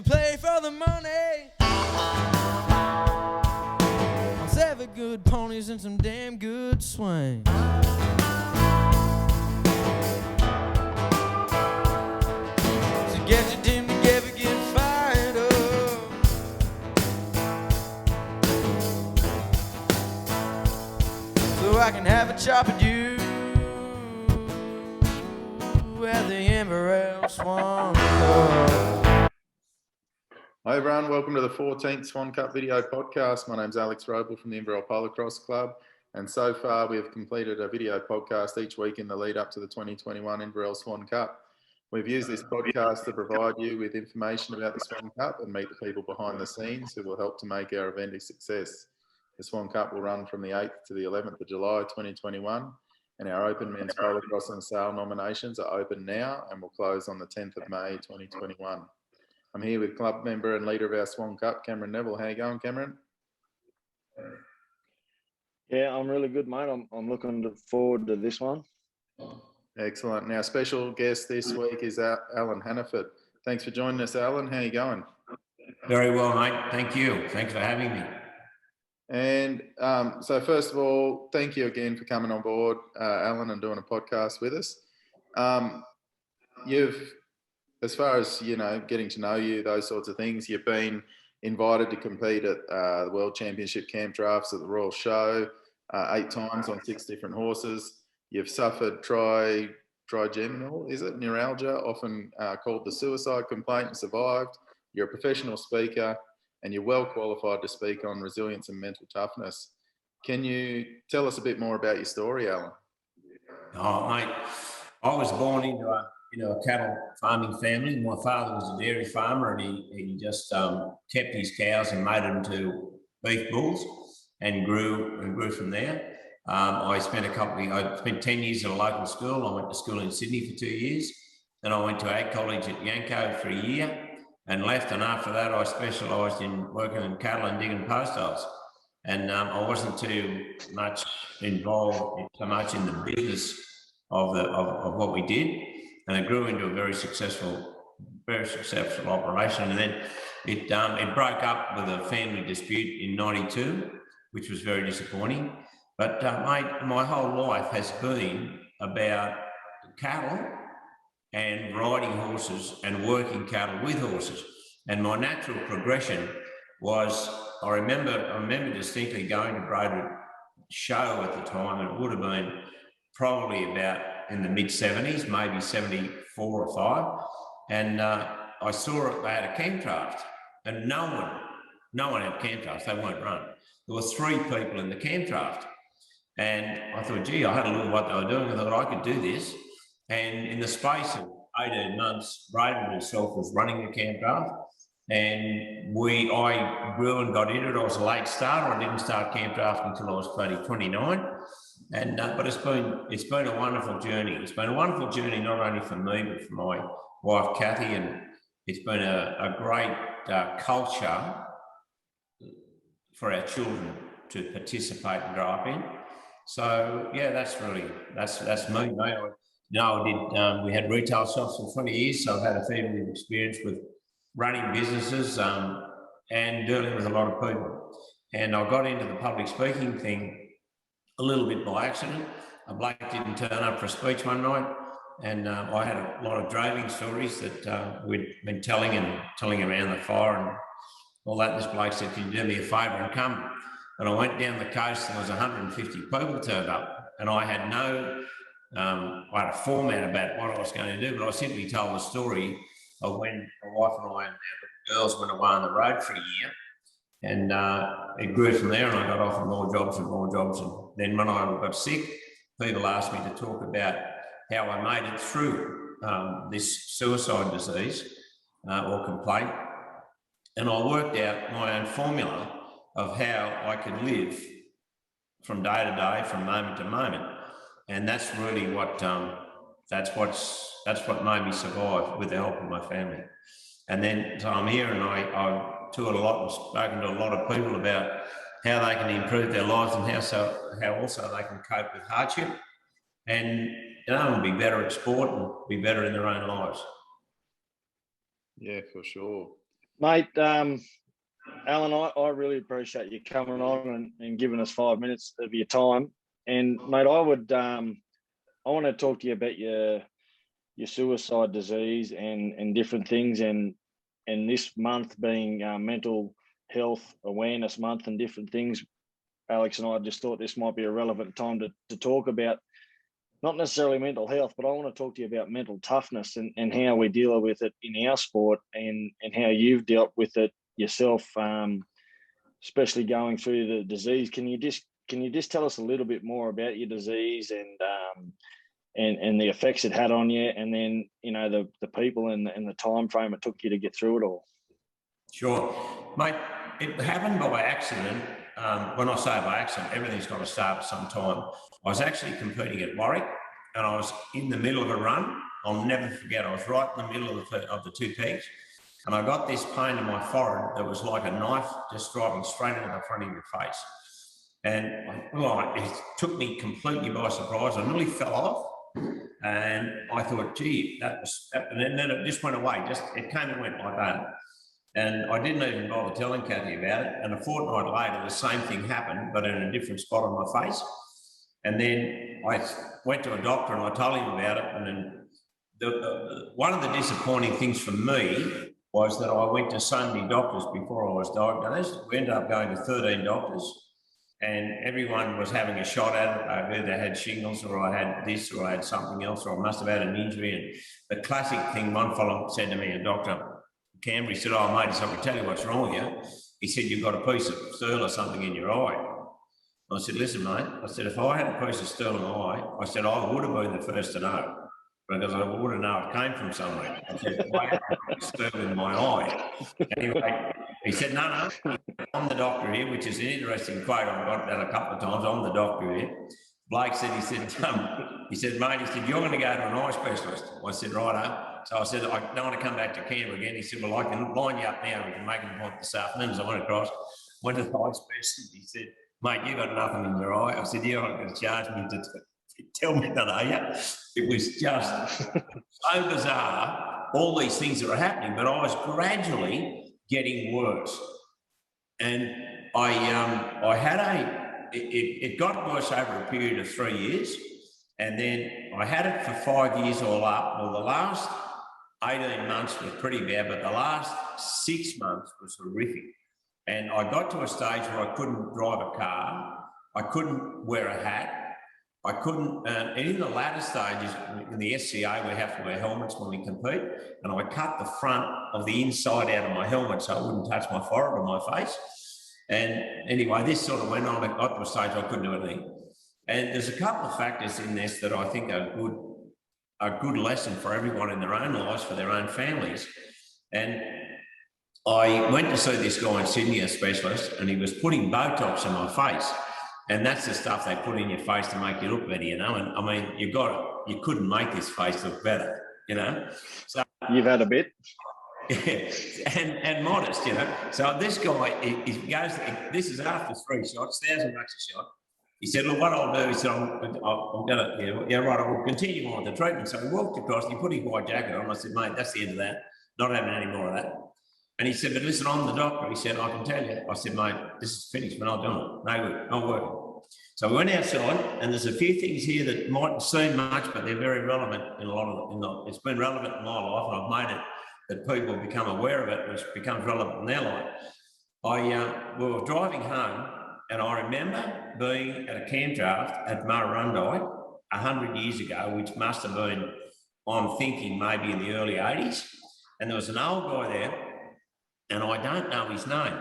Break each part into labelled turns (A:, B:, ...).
A: to play for the money. On 7 good ponies and some damn good swing. So get your team together, get fired up. So I can have a chop at you at the Inverell Swan Cup.
B: Hi everyone, welcome to the 14th Swan Cup video podcast. My name's Alex Wrobel from the Inverell Polocrosse Club, and so far we have completed a video podcast each week in the lead up to the 2021 Inverell Swan Cup. We've used this podcast to provide you with information about the Swan Cup and meet the people behind the scenes who will help to make our event a success. The Swan Cup will run from the 8th to the 11th of July 2021, and our Open Men's Polocrosse and Sale nominations are open now and will close on the 10th of May 2021. I'm here with club member and leader of our Swan Cup, Cameron Neville. How you going, Cameron?
C: Yeah, I'm really good, mate. I'm looking forward to this one.
B: Excellent. Now, special guest this week is Alan Hannaford. Thanks for joining us, Alan. How you going?
D: Very well, mate. Thank you. Thanks for having me.
B: And so first of all, thank you again for coming on board, Alan, and doing a podcast with us. As far as, getting to know you, those sorts of things, you've been invited to compete at the World Championship Camp Drafts at the Royal Show 8 times on 6 different horses. You've suffered trigeminal, is it, neuralgia, often called the suicide complaint, and survived. You're a professional speaker, and you're well qualified to speak on resilience and mental toughness. Can you tell us a bit more about your story, Alan?
D: Oh, mate, I was born into a cattle farming family. My father was a dairy farmer, and he just kept his cows and made them to beef bulls, and grew from there. I spent 10 years at a local school. I went to school in Sydney for 2 years. Then I went to Ag College at Yanco for a year and left. And after that, I specialised in working in cattle and digging post holes. And I wasn't too much involved so much in the business of what we did. And it grew into a very successful operation. And then it broke up with a family dispute in '92, which was very disappointing. But mate, my whole life has been about cattle and riding horses and working cattle with horses. And my natural progression was, I remember distinctly going to Pryde show at the time, and it would have been probably about in the mid-70s, maybe 74 or 5. And I saw it, they had a camp draft, and no one had camp drafts, they weren't run. There were 3 people in the camp draft. And I thought, gee, I had a look at what they were doing. I thought I could do this. And in the space of 18 months, Braden himself was running the camp draft. And I grew and got into it. I was a late starter. I didn't start camp draft until I was 29. And but it's been a wonderful journey. It's been a wonderful journey not only for me but for my wife Kathy, and it's been a great culture for our children to participate and grow up in. So yeah, that's me, mate. We had retail shops for 20 years, so I've had a fair bit of experience with running businesses and dealing with a lot of people. And I got into the public speaking thing a little bit by accident. A bloke didn't turn up for a speech one night, and I had a lot of droving stories that we'd been telling around the fire and all that. And this bloke said, "Can you do me a favour and come?" And I went down the coast, and there was 150 people turned up, and I had I had a format about what I was going to do, but I simply told the story of when my wife and I and our girls went away on the road for a year. And it grew from there, and I got offered more jobs. And then when I got sick, people asked me to talk about how I made it through this suicide disease or complaint. And I worked out my own formula of how I could live from day to day, from moment to moment. And that's really what that's what made me survive, with the help of my family. And then so I'm here, and I toured a lot and spoken to a lot of people about how they can improve their lives and how also they can cope with hardship and be better at sport and be better in their own lives.
B: Yeah, for sure.
C: Mate, Alan, I really appreciate you coming on and giving us 5 minutes of your time. And mate, I want to talk to you about your suicide disease and different things, and this month being Mental Health Awareness Month and different things. Alex and I just thought this might be a relevant time to talk about not necessarily mental health, but I want to talk to you about mental toughness and how we deal with it in our sport, and how you've dealt with it yourself, especially going through the disease. Can you just tell us a little bit more about your disease and the effects it had on you, and then the people and the time frame it took you to get through it all?
D: Sure, mate. It happened by accident. When I say by accident, everything's got to start at some time. I was actually competing at Warwick, and I was in the middle of a run. I'll never forget. I was right in the middle of the two peaks, and I got this pain in my forehead that was like a knife just driving straight into the front of your face. And it took me completely by surprise. I nearly fell off, and I thought, gee, and then it just went away. It came and went like that. And I didn't even bother telling Kathy about it. And a fortnight later, the same thing happened, but in a different spot on my face. And then I went to a doctor and I told him about it. And then one of the disappointing things for me was that I went to so many doctors before I was diagnosed. We ended up going to 13 doctors, and everyone was having a shot at it. I either had shingles, or I had this, or I had something else, or I must have had an injury. And the classic thing, one fellow said to me, a doctor, Canberra, he said, "Oh, mate," he said, "I can tell you what's wrong with you." He said, "You've got a piece of steel or something in your eye." I said, "Listen, mate," I said, "if I had a piece of steel in my eye," I said, "I would have been the first to know, because I would have known it came from somewhere." I said, "I had a steel in my eye." Anyway, he said, no, "I'm the doctor here," which is an interesting quote. I've got that a couple of times. "I'm the doctor here." Blake said, he said, "Mate," he said, "you're going to go to an eye specialist." I said, "Righto." So I said, "I don't want to come back to Canberra again." He said, "Well, I can line you up now. We can make an appointment this afternoon." So I went across, went to the eye specialist. He said, "Mate, you got nothing in your eye." I said, "You're not going to charge me to tell me that, are you?" It was just so bizarre, all these things that were happening, but I was gradually getting worse. And it got worse over a period of 3 years. And then I had it for 5 years all up. Well, the last 18 months was pretty bad, but the last 6 months was horrific. And I got to a stage where I couldn't drive a car. I couldn't wear a hat. I couldn't, and in the latter stages, in the SCA, we have to wear helmets when we compete. And I cut the front of the inside out of my helmet so I wouldn't touch my forehead or my face. And anyway, this sort of went on. I got to a stage I couldn't do anything. And there's a couple of factors in this that I think are a good lesson for everyone in their own lives, for their own families. And I went to see this guy in Sydney, a specialist, and he was putting Botox in my face. And that's the stuff they put in your face to make you look better, you know. And I mean, you couldn't make this face look better, you know. So
C: you've had a bit.
D: Yeah, and modest, you know. So this guy, he goes, this is after 3 shots, $1,000 a shot. He said, "Look, what I'll do," he said, I'm going to, yeah, right, I will continue on with the treatment." So he walked across and he put his white jacket on. I said, "Mate, that's the end of that. Not having any more of that." And he said, "But listen, I'm the doctor." He said, "I can tell you." I said, "Mate, this is finished. We're not doing it. No good, not working." So we went outside, and there's a few things here that mightn't seem much, but they're very relevant in a lot of it's been relevant in my life, and I've made it that people become aware of it, which becomes relevant in their life. We were driving home, and I remember being at a camp draft at Murrurundi 100 years ago, which must have been, I'm thinking, maybe in the early 80s. And there was an old guy there, and I don't know his name,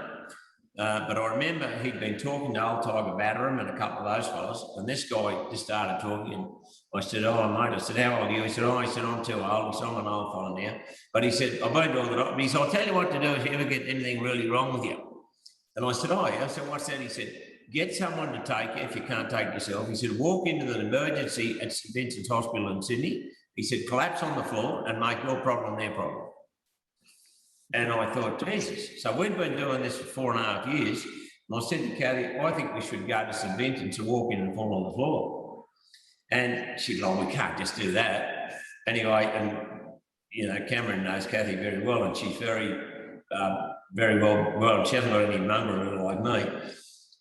D: but I remember he'd been talking to old Tiger Batterum and a couple of those fellas, and this guy just started talking, and I said, "Oh, mate," I said, "How old are you?" He said, "Oh," he said, "I'm too old." He said, "I'm an old fella now." But he said, "I've been to all the doctors." He said, "I'll tell you what to do if you ever get anything really wrong with you." And I said, "Oh, yeah." I said, "What's that?" He said, "Get someone to take you if you can't take it yourself." He said, "Walk into the emergency at St Vincent's Hospital in Sydney." He said, "Collapse on the floor and make your problem their problem." And I thought, Jesus. So we'd been doing this for 4.5 years. And I said to Kathy, "I think we should go to St Vincent's and walk in and fall on the floor." And she's like, "We can't just do that." Anyway, and you know, Cameron knows Kathy very well, and she's very very well, she hasn't got any mongrel like me.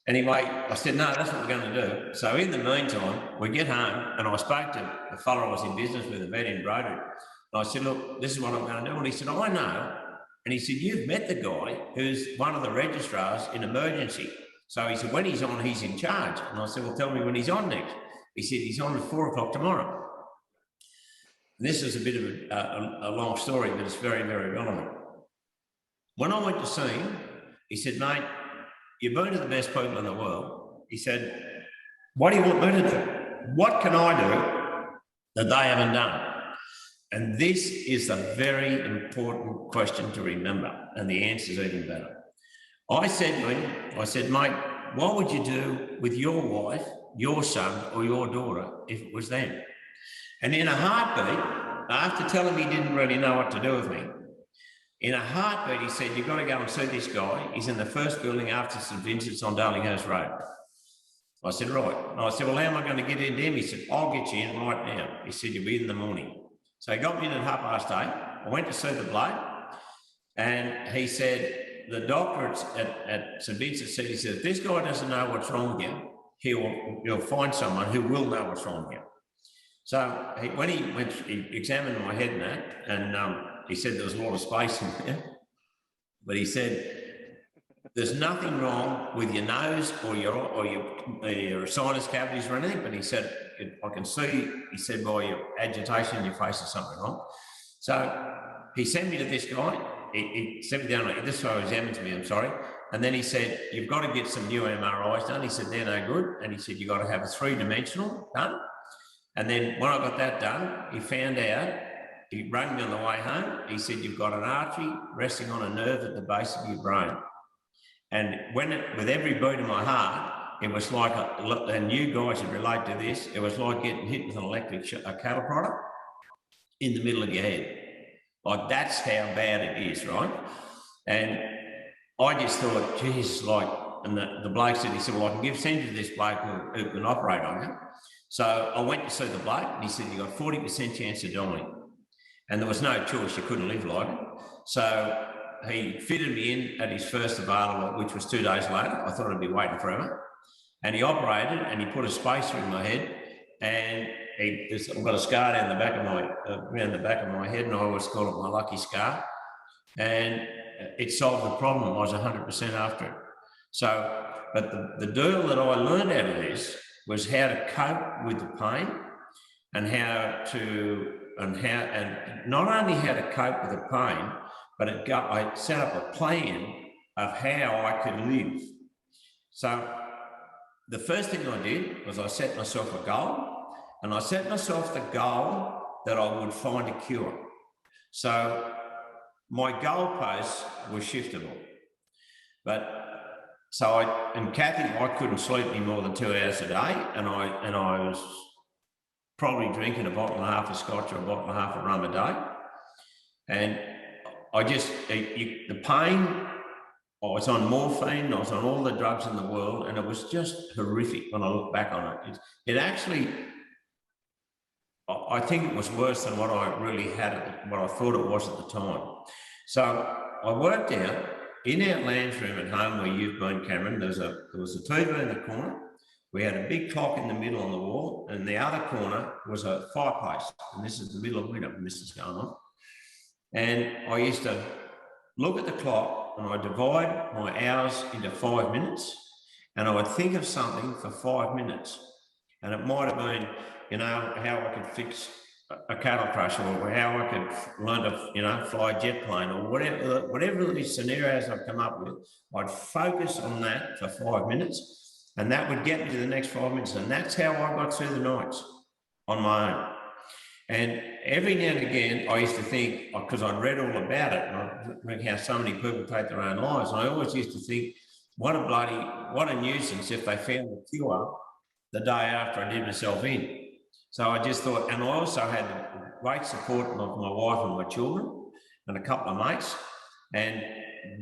D: Anyway, I said, no, that's what we're going to do. So in the meantime, we get home and I spoke to the fellow I was in business with, a vet in Berragoon. And I said, look, this is what I'm going to do. And he said, I know. And he said, you've met the guy who's one of the registrars in emergency. So he said, when he's on, he's in charge. And I said, well, tell me when he's on next. He said, he's on at 4 o'clock tomorrow. And this is a bit of a long story, but it's very, very relevant. When I went to see him, he said, mate, you've been to the best people in the world. He said, what do you want me to do? What can I do that they haven't done? And this is a very important question to remember, and the answer is even better. I said to him, I said, mate, what would you do with your wife, your son, or your daughter if it was them? And in a heartbeat, after telling me he didn't really know what to do with me, in a heartbeat, he said, you've got to go and see this guy. He's in the first building after St Vincent's on Darlinghurst Road. I said, right. And I said, well, how am I going to get into him? He said, I'll get you in right now. He said, you'll be in the morning. So he got me in at 8:30. I went to see the bloke, and he said, the doctor at St Vincent said, he said, if this guy doesn't know what's wrong with you, he'll find someone who will know what's wrong with you. So when he examined my head and that, and he said there was a lot of space in there, but he said, there's nothing wrong with your nose or your sinus cavities or anything, but he said, I can see, he said, by your agitation in your face is something wrong. So he sent me to this guy. He sent me down, this guy examined me, I'm sorry. And then he said, you've got to get some new MRIs done. He said, they're no good. And he said, you've got to have a 3-dimensional done. And then when I got that done, he found out, he rang me on the way home. He said, you've got an artery resting on a nerve at the base of your brain. And with every beat of my heart, it was like, and you guys would relate to this, it was like getting hit with an electric cattle prod in the middle of your head. Like, that's how bad it is, right? And I just thought, geez, like, and the bloke said, he said, well, I can send you to this bloke who can operate on you. So I went to see the bloke, and he said, you've got 40% chance of dying. And there was no choice, you couldn't live like it. So he fitted me in at his first available, which was 2 days later. I thought I'd be waiting forever. And he operated, and he put a spacer in my head, and I've got a scar down the back of around the back of my head, and I always call it my lucky scar. And it solved the problem. I was 100% after it. So, but the deal that I learned out of this was how to cope with the pain, and not only how to cope with the pain, but I set up a plan of how I could live. So the first thing I did was I set myself a goal, and I set myself the goal that I would find a cure. So my goalposts were shiftable. And Kathy, I couldn't sleep any more than 2 hours a day, and I was probably drinking a bottle and a half of scotch or a bottle and a half of rum a day. And the pain, I was on morphine, I was on all the drugs in the world, and it was just horrific when I look back on it. It actually, I think it was worse than what I really had, what I thought it was at the time. So I worked out, in our lounge room at home where you've been, Cameron, there was a TV in the corner. We had a big clock in the middle on the wall, and the other corner was a fireplace. And this is the middle of winter when this is going on. And I used to look at the clock, and I divide my hours into 5 minutes, and I would think of something for 5 minutes. And it might have been, how I could fix a cattle crusher, or how I could learn to, fly a jet plane, or whatever these scenarios I've come up with. I'd focus on that for 5 minutes, and that would get me to the next 5 minutes. And that's how I got through the nights on my own. And every now and again, I used to think, because I'd read all about it, and I read how so many people take their own lives, and I always used to think, what a nuisance if they found the cure the day after I did myself in. So I just thought, and I also had great support of my wife and my children and a couple of mates, and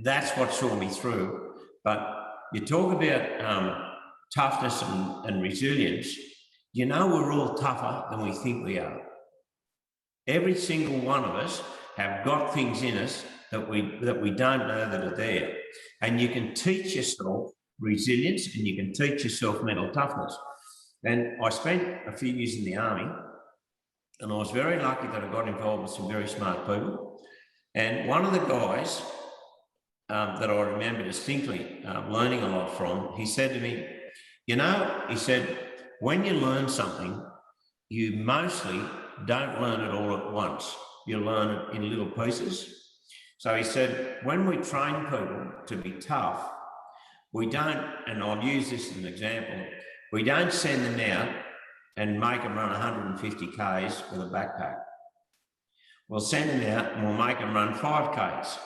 D: that's what saw me through. But you talk about toughness and resilience, we're all tougher than we think we are. Every single one of us have got things in us that we don't know that are there. And you can teach yourself resilience and you can teach yourself mental toughness. And I spent a few years in the army, and I was very lucky that I got involved with some very smart people. And one of the guys that I remember distinctly learning a lot from, he said to me, you know, he said, when you learn something, you mostly don't learn it all at once. You learn it in little pieces. So he said, when we train people to be tough, we don't, and I'll use this as an example, we don't send them out and make them run 150 Ks with a backpack. We'll send them out and we'll make them run 5 Ks.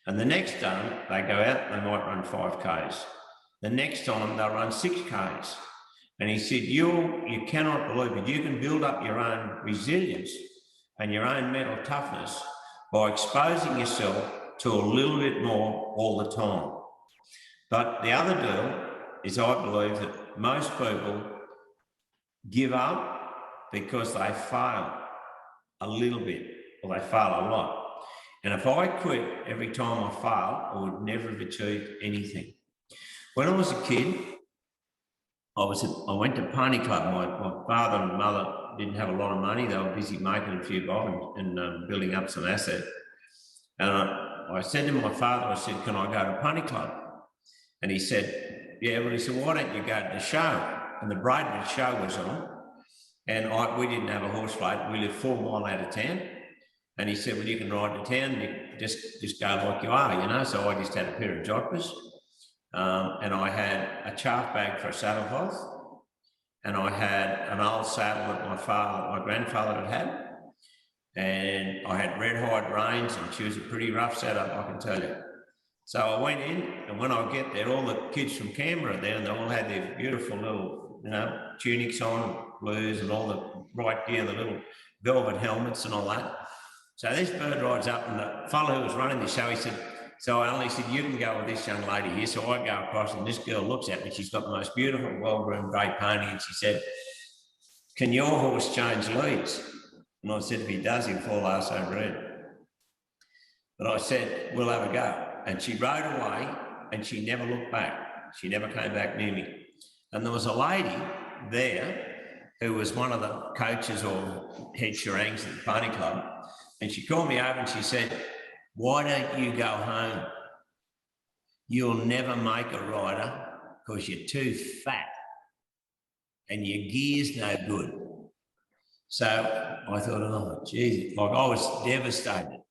D: And the next time they go out, they might run 5 Ks. The next time they'll run 6 Ks. And he said, you cannot believe it. You can build up your own resilience and your own mental toughness by exposing yourself to a little bit more all the time. But the other deal is I believe that most people give up because they fail a little bit or they fail a lot. And if I quit every time I failed, I would never have achieved anything. When I was a kid, I went to pony club. My father and mother didn't have a lot of money. They were busy making a few bob and building up some asset. And I said to my father, I said, can I go to pony club? And he said, yeah. Well, he said, why don't you go to the show? And the Braidwood show was on. And we didn't have a horse float. We lived 4 miles out of town. And he said, well, you can ride to town. You just go like you are, you know. So I just had a pair of jockers. And I had a chaff bag for a saddle cloth. And I had an old saddle that my grandfather had. And I had red hide reins, and she was a pretty rough setup, I can tell you. So I went in, and when I get there, all the kids from Canberra there, and they all had their beautiful little, you know, tunics on, blues, and all the bright gear, the little velvet helmets and all that. So this bird rides up, and the fellow who was running the show, he said, so Alan, he said, you can go with this young lady here. So I go across, and this girl looks at me. She's got the most beautiful, well-groomed grey pony, and she said, can your horse change leads? And I said, if he does, he'll fall arse over head. But I said, we'll have a go. And she rode away, and she never looked back. She never came back near me. And there was a lady there who was one of the coaches or head sherangs at the pony club. And she called me over and she said, why don't you go home? You'll never make a rider because you're too fat and your gear's no good. So I thought, oh, geez, like I was devastated.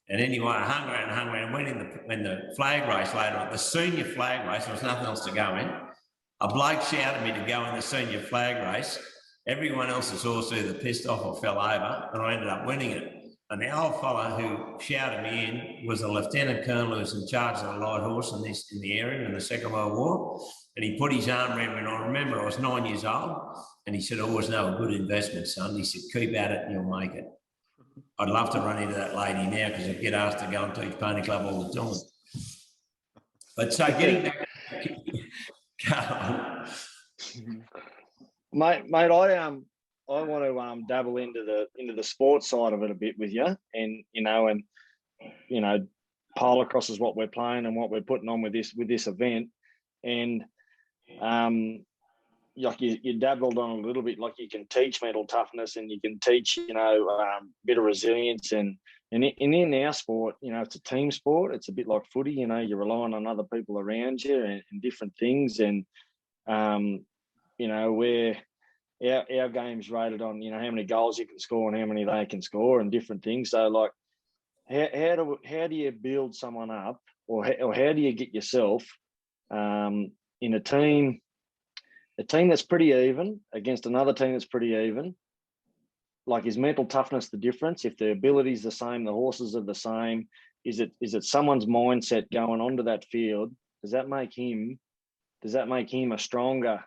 D: And anyway, I hung around and went in the flag race later on, the senior flag race, there was nothing else to go in. A bloke shouted me to go in the senior flag race. Everyone else's horse either pissed off or fell over, and I ended up winning it. And the old fellow who shouted me in was a lieutenant colonel who was in charge of the light horse in the area in the Second World War. And he put his arm around me, and I remember I was 9 years old, and he said, I always know a good investment, son. He said, keep at it and you'll make it. I'd love to run into that lady now because I get asked to go and teach pony club all the time. But so getting back
C: mate, I want to dabble into the sports side of it a bit with you, and Polocrosse is what we're playing and what we're putting on with this event, and like you dabbled on a little bit, like you can teach mental toughness and you can teach, bit of resilience, and in our sport, it's a team sport. It's a bit like footy, you're relying on other people around you and different things, and where our game's rated on, how many goals you can score and how many they can score and different things. So like, how do you build someone up, or how do you get yourself in a team that's pretty even against another team that's pretty even? Like, is mental toughness the difference? If the ability's the same, the horses are the same, is it someone's mindset going onto that field? Does that make him a stronger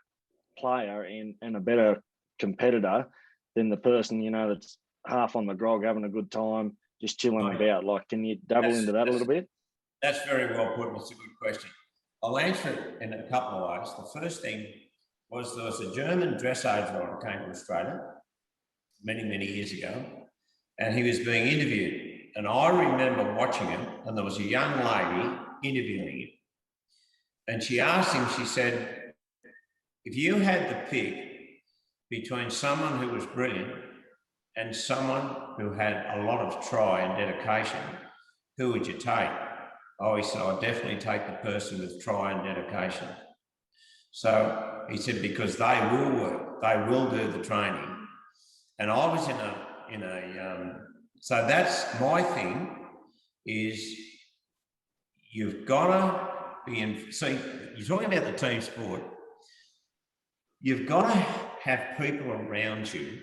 C: player and a better competitor than the person, that's half on the grog, having a good time, just chilling about? Like, can you dabble into that a little bit?
D: That's very well put. It's a good question. I'll answer it in a couple of ways. The first thing was, there was a German dressage rider who came to Australia many, many years ago, and he was being interviewed. And I remember watching him, and there was a young lady interviewing him. And she asked him, she said, if you had the pick between someone who was brilliant and someone who had a lot of try and dedication, who would you take? Oh, he said, I'd definitely take the person with try and dedication. So he said, because they will work, they will do the training. And I was so that's my thing, is you've got to be in, see, you're talking about the team sport, you've got to have people around you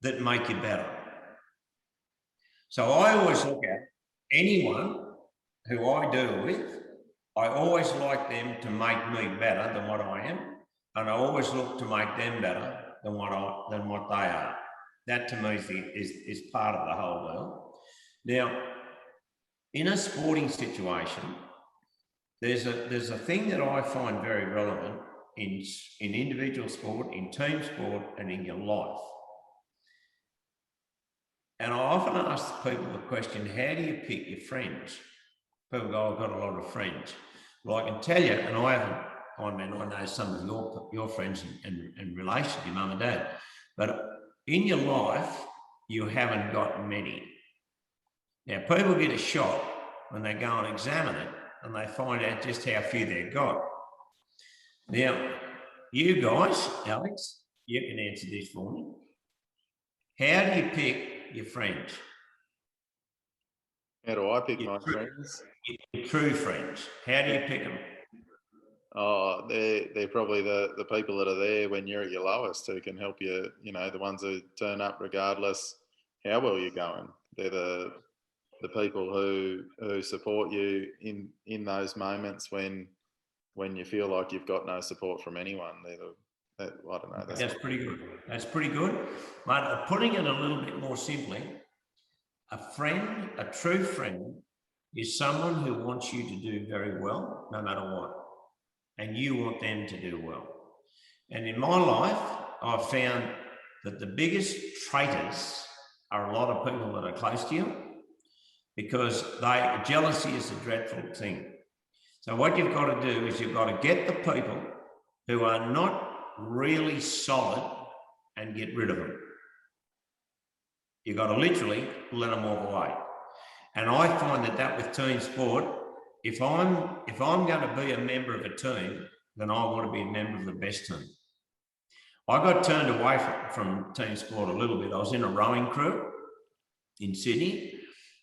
D: that make you better. So I always look at anyone who I deal with, I always like them to make me better than what I am, and I always look to make them better than what they are. That to me is part of the whole deal. Now, in a sporting situation, there's a thing that I find very relevant in individual sport, in team sport, and in your life. And I often ask people the question, how do you pick your friends? People go, I've got a lot of friends. Well, I can tell you, and I know some of your friends in relation to your mum and dad, but in your life, you haven't got many. Now, people get a shock when they go and examine it and they find out just how few they've got. Now, you guys, Alex, you can answer this for me. How do you pick your friends?
B: How do I pick my friends?
D: Your true friends. How do you pick them?
B: Oh, they're probably the people that are there when you're at your lowest, who can help you, the ones who turn up regardless how well you're going. They're the people who support you in those moments when you feel like you've got no support from anyone. I don't know.
D: That's pretty good. That's pretty good. But putting it a little bit more simply, a friend, a true friend, is someone who wants you to do very well, no matter what. And you want them to do well. And in my life, I've found that the biggest traitors are a lot of people that are close to you, because jealousy is a dreadful thing. So what you've got to do is you've got to get the people who are not really solid and get rid of them. You've got to literally let them walk away. And I find that with team sport, if I'm going to be a member of a team, then I want to be a member of the best team. I got turned away from team sport a little bit. I was in a rowing crew in Sydney,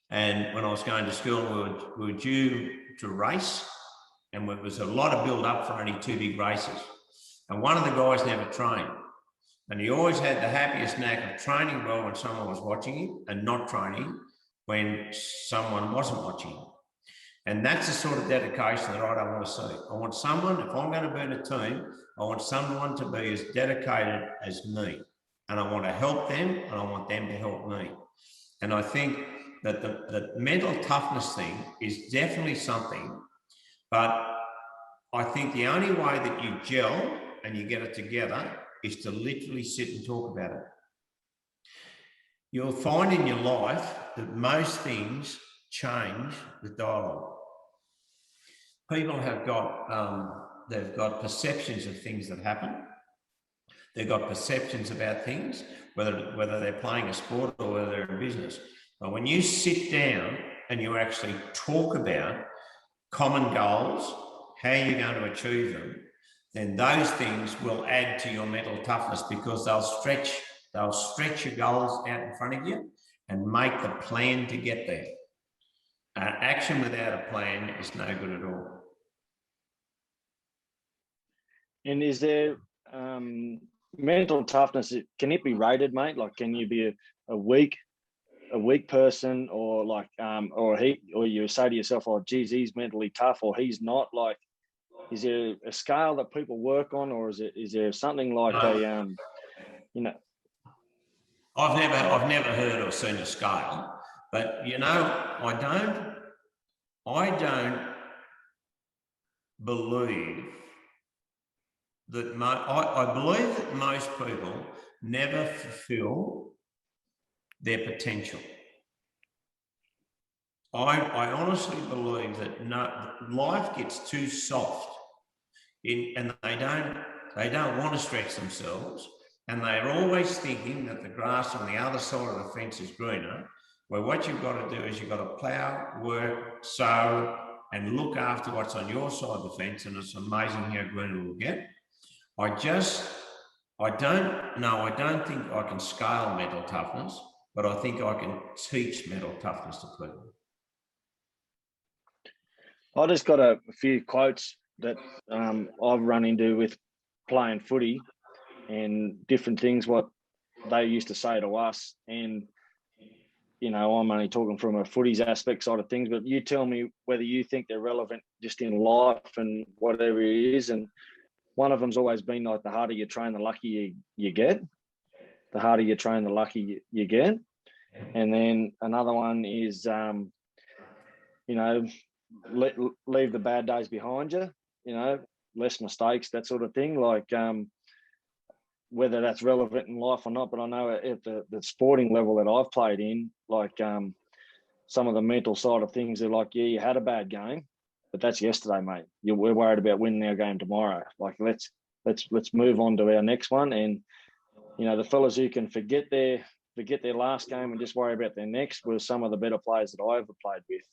D: and when I was going to school, we were due to race, and it was a lot of build up for only 2 big races. And one of the guys never trained, and he always had the happiest knack of training well when someone was watching him, and not training when someone wasn't watching him. And that's the sort of dedication that I don't want to see. I want someone, if I'm going to be in a team, I want someone to be as dedicated as me. And I want to help them, and I want them to help me. And I think that the mental toughness thing is definitely something, but I think the only way that you gel and you get it together is to literally sit and talk about it. You'll find in your life that most things change with dialogue. People have they've got perceptions of things that happen. They've got perceptions about things, whether they're playing a sport or whether they're in business. But when you sit down and you actually talk about common goals, how you're going to achieve them, then those things will add to your mental toughness, because they'll stretch your goals out in front of you and make the plan to get there. Action without a plan is no good at all.
C: And is there mental toughness? Can it be rated, mate? Like, can you be a weak person, or like, or you say to yourself, "Oh, geez, he's mentally tough," or he's not? Like, is there a scale that people work on, or is there something like I've
D: never heard or seen a scale, but I don't believe that I believe that most people never fulfill their potential. I honestly believe that life gets too soft and they don't want to stretch themselves, and they're always thinking that the grass on the other side of the fence is greener, where what you've got to do is you've got to plough, work, sow, and look after what's on your side of the fence, and it's amazing how green it will get. I don't think I can scale mental toughness, but I think I can teach mental toughness to people.
C: I just got a few quotes that I've run into with playing footy and different things, what they used to say to us. And, you know, I'm only talking from a footy's aspect side of things, but you tell me whether you think they're relevant just in life and whatever it is. And one of them's always been like, the harder you train, the luckier you get. The harder you train, the luckier you get. And then another one is, you know, leave the bad days behind you, you know, less mistakes, that sort of thing. Like, whether that's relevant in life or not, but I know at the sporting level that I've played in, like some of the mental side of things, they're like, yeah, you had a bad game, but that's yesterday, mate. We're worried about winning our game tomorrow. Like, let's move on to our next one. And, you know, the fellas who can forget their last game and just worry about their next were some of the better players that I ever played with.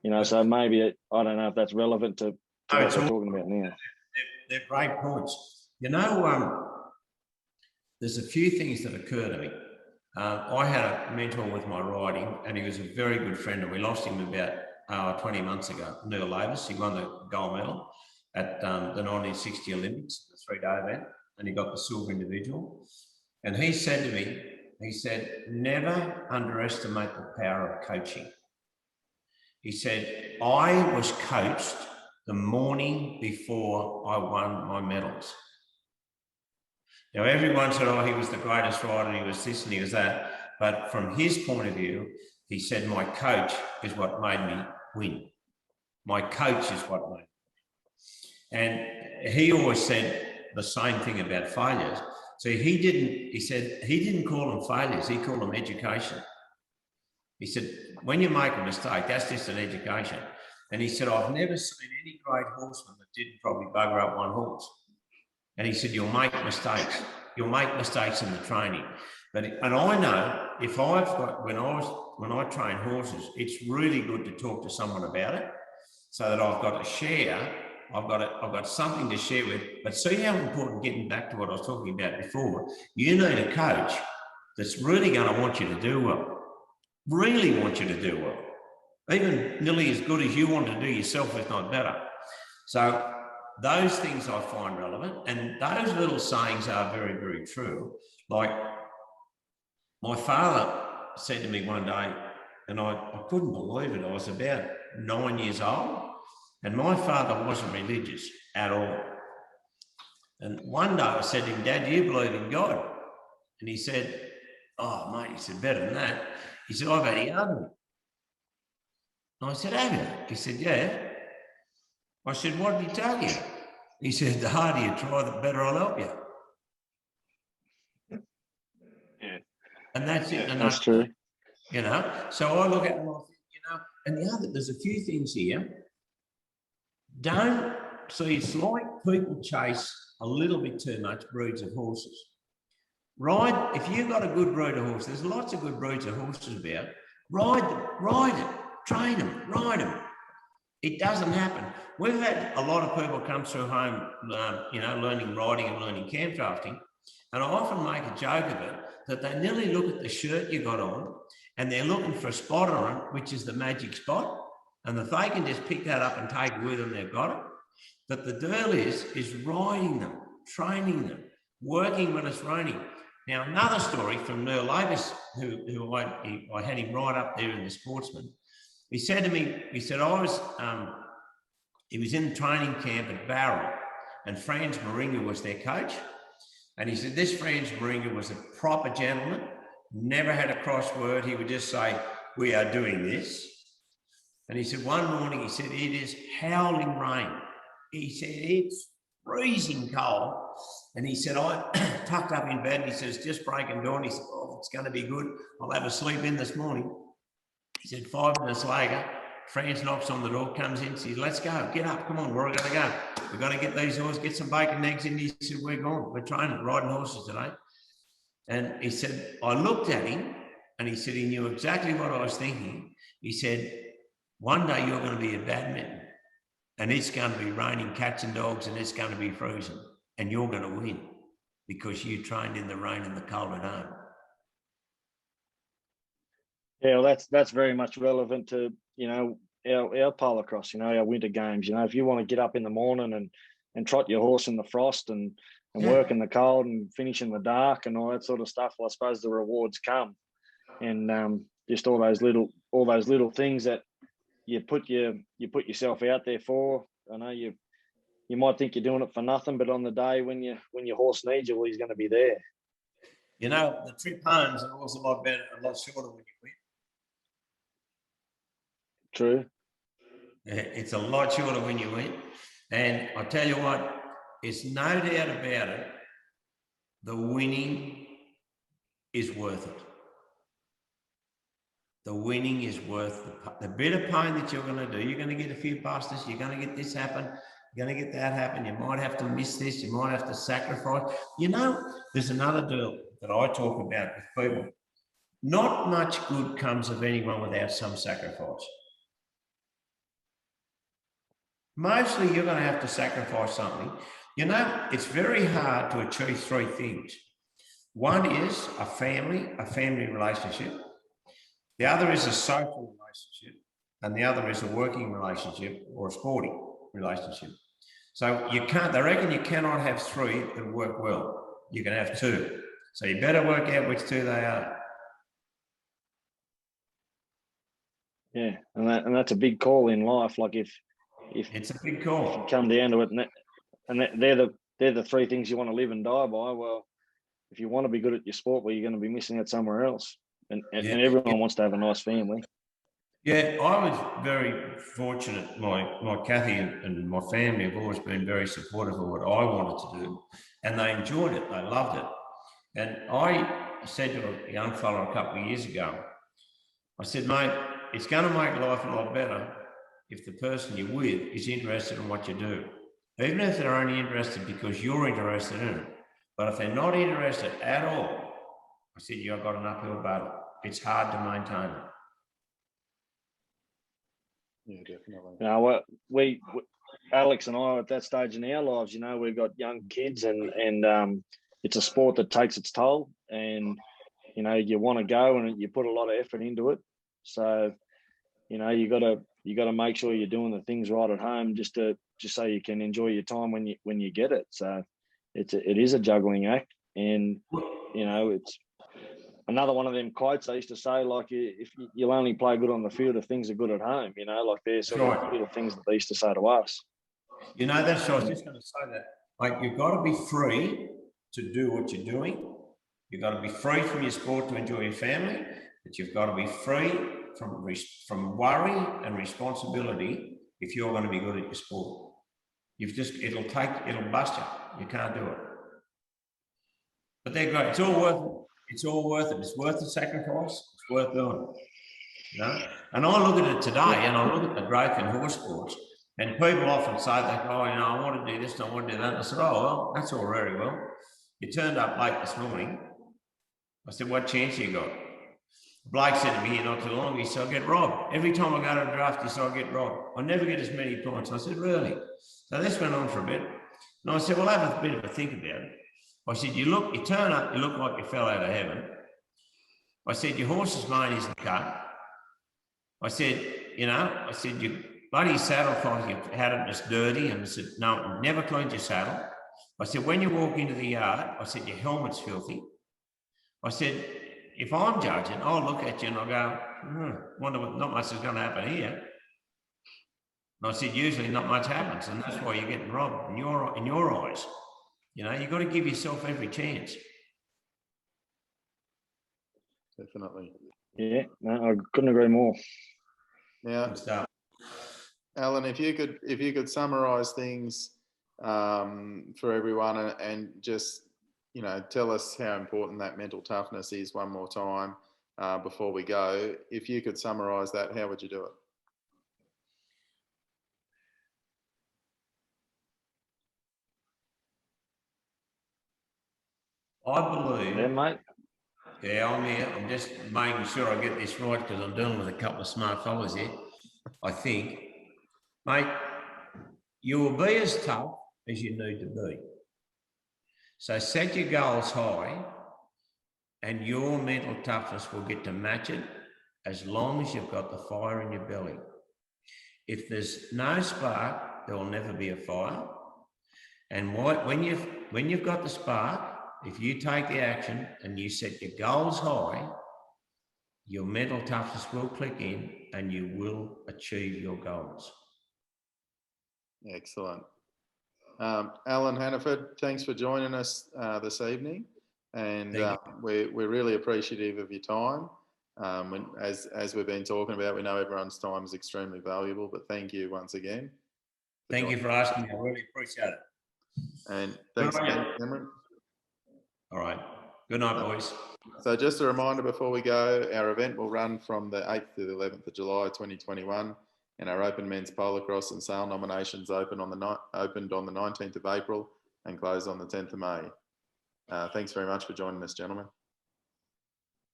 C: You know, so maybe I don't know if that's relevant to what we're talking about now.
D: They're great points. You know, there's a few things that occur to me. I had a mentor with my riding, and he was a very good friend, and we lost him about 20 months ago. Neil Lavis, he won the gold medal at the 1960 Olympics, the 3-day event, and he got the silver individual. And he said to me, he said, never underestimate the power of coaching. He said, I was coached the morning before I won my medals. Now, everyone said, oh, he was the greatest rider, he was this and he was that. But from his point of view, he said, my coach is what made me win. My coach is what made me win. And he always said the same thing about failures. So he said he didn't call them failures, he called them education. He said, when you make a mistake, that's just an education. And he said, I've never seen any great horseman that didn't probably bugger up one horse. And he said, you'll make mistakes. You'll make mistakes in the training. And I know if I've got, when I train horses, it's really good to talk to someone about it so that I've got to share. I've got something to share with. But see how important, getting back to what I was talking about before, you need a coach that's really going to want you to do well. Really want you to do well. Even nearly as good as you want to do yourself, if not better. So those things I find relevant, and those little sayings are very, very true. Like my father said to me one day, and I couldn't believe it, I was about 9 years old, and my father wasn't religious at all. And one day I said to him, Dad, do you believe in God? And he said, oh, mate, he said, better than that. He said, I've had a argument. And I said, have you? He said, yeah. I said, what did he tell you? He said, the harder you try, the better I'll help you.
C: Yeah.
D: And that's it. And
C: that's true.
D: You know, so I look at it and I think, you know, and there's a few things here. Don't see, it's like people chase a little bit too much breeds of horses. Ride, if you've got a good breed of horse, there's lots of good breeds of horses about. Ride it, train them, ride them. It doesn't happen. We've had a lot of people come through home, you know, learning riding and learning camp drafting. And I often make a joke of it, that they nearly look at the shirt you got on and they're looking for a spot on it, which is the magic spot. And if they can just pick that up and take it with them, they've got it. But the deal is riding them, training them, working when it's raining. Now, another story from Neil Lavis, who I had him right up there in the Sportsman. He said to me, he said, he was in training camp at Barrel, and Franz Moringa was their coach. And he said, this Franz Moringa was a proper gentleman, never had a crossword. He would just say, we are doing this. And he said, one morning, he said, it is howling rain. He said, it's freezing cold. And he said, I tucked up in bed, and he said, it's just breaking dawn. He said, oh, It's going to be good. I'll have a sleep in this morning. He said 5 minutes later, Franz knocks on the door, comes in, says, let's go, get up, come on, we're going to go. We've got to get these horses, get some bacon and eggs in. He said, we're gone, we're training, riding horses today. And he said, I looked at him and he said, he knew exactly what I was thinking. He said, one day you're going to be at badminton and it's going to be raining cats and dogs and it's going to be freezing and you're going to win because you trained in the rain and the cold at home.
C: Yeah, well, that's very much relevant to, our polocrosse, our winter games. If you want to get up in the morning and trot your horse in the frost and work in the cold and finish in the dark and all that sort of stuff, well, I suppose the rewards come. And just all those little things that you put yourself out there for. I know you might think you're doing it for nothing, but on the day when your horse needs you, well, he's going to be there.
D: The trip home's always a lot better, a lot shorter when you win.
C: True.
D: It's a lot shorter when you win. And I tell you what, it's no doubt about it, the winning is worth it. The winning is worth the bit of pain that you're going to do. You're going to get a few busters. You're going to get this happen. You're going to get that happen. You might have to miss this. You might have to sacrifice. There's another deal that I talk about with people. Not much good comes of anyone without some sacrifice. Mostly you're going to have to sacrifice something. It's very hard to achieve 3 things. One is a family relationship. The other is a social relationship. And the other is a working relationship or a sporting relationship. So they reckon you cannot have 3 that work well. You can have 2. So you better work out which 2 they are.
C: Yeah, and that's a big call in life. Like if
D: it's a big call,
C: if you come down to it, and they're the 3 things you want to live and die by. Well, if you want to be good at your sport, well, you're going to be missing out somewhere else. And everyone wants to have a nice family.
D: Yeah, I was very fortunate. My Kathy and my family have always been very supportive of what I wanted to do, and they enjoyed it. They loved it. And I said to a young fellow a couple of years ago, I said, mate, it's going to make life a lot better if the person you're with is interested in what you do. Even if they're only interested because you're interested in it. But if they're not interested at all, I said, you've got an uphill battle. It's hard to maintain it.
B: Yeah, definitely.
C: We Alex and I, at that stage in our lives, we've got young kids and it's a sport that takes its toll, and you want to go and you put a lot of effort into it. So you got to make sure you're doing the things right at home just so you can enjoy your time when you get it. So it is a juggling act, and it's another one of them quotes I used to say, like, if you'll only play good on the field if things are good at home, like there's sort of little things that they used to say to us.
D: That's what I was just going to say, that like you've got to be free to do what you're doing. You've got to be free from your sport to enjoy your family, but you've got to be free from worry and responsibility if you're going to be good at your sport. It'll bust you. You can't do it. But they're great. It's all worth it. It's all worth it. It's worth the sacrifice. It's worth doing. And I look at it today, and I look at the growth in horse sports, and people often say that, I want to do this and I want to do that. And I said, well, that's all very well. You turned up late this morning. I said, what chance you got? Blake said to me here not too long, he said, I get robbed. Every time I go to a draft, he said, I get robbed. I never get as many points. I said, really? So this went on for a bit. And I said, well, have a bit of a think about it. I said, you turn up, you look like you fell out of heaven. I said, your horse's mane isn't cut. I said, your bloody saddle cloth, you had it just dirty. And I said, no, never cleaned your saddle. I said, when you walk into the yard, I said, your helmet's filthy. I said, if I'm judging, I'll look at you and I'll go, wonder what, not much is going to happen here. And I said, usually not much happens, and that's why you're getting robbed in your eyes. You've got to give yourself every chance.
B: Definitely.
C: Yeah, no, I couldn't agree more.
B: Now, Alan, if you could summarise things for everyone and just tell us how important that mental toughness is one more time before we go. If you could summarise that, how would you do it?
D: I believe.
C: Yeah, mate.
D: Yeah, I'm here. I'm just making sure I get this right because I'm dealing with a couple of smart fellas here. I think, mate, you will be as tough as you need to be. So set your goals high and your mental toughness will get to match it as long as you've got the fire in your belly. If there's no spark, there will never be a fire. And when you've got the spark, if you take the action and you set your goals high, your mental toughness will click in and you will achieve your goals.
B: Excellent. Alan Hannaford, thanks for joining us this evening. And we're really appreciative of your time. As we've been talking about, we know everyone's time is extremely valuable, but thank you once again.
D: Thank you for asking me. I really appreciate it.
B: And thanks again, Cameron.
D: All right. Good night, boys.
B: So just a reminder before we go, our event will run from the 8th to the 11th of July 2021, and our Open Men's Polocrosse and Sale nominations opened on the 19th of April and close on the 10th of May. Thanks very much for joining us, gentlemen.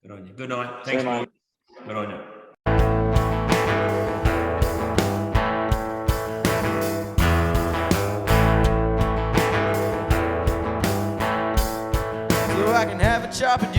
D: Good on you. Good night. Thanks, mate. Good on you.
A: So I can have a chop and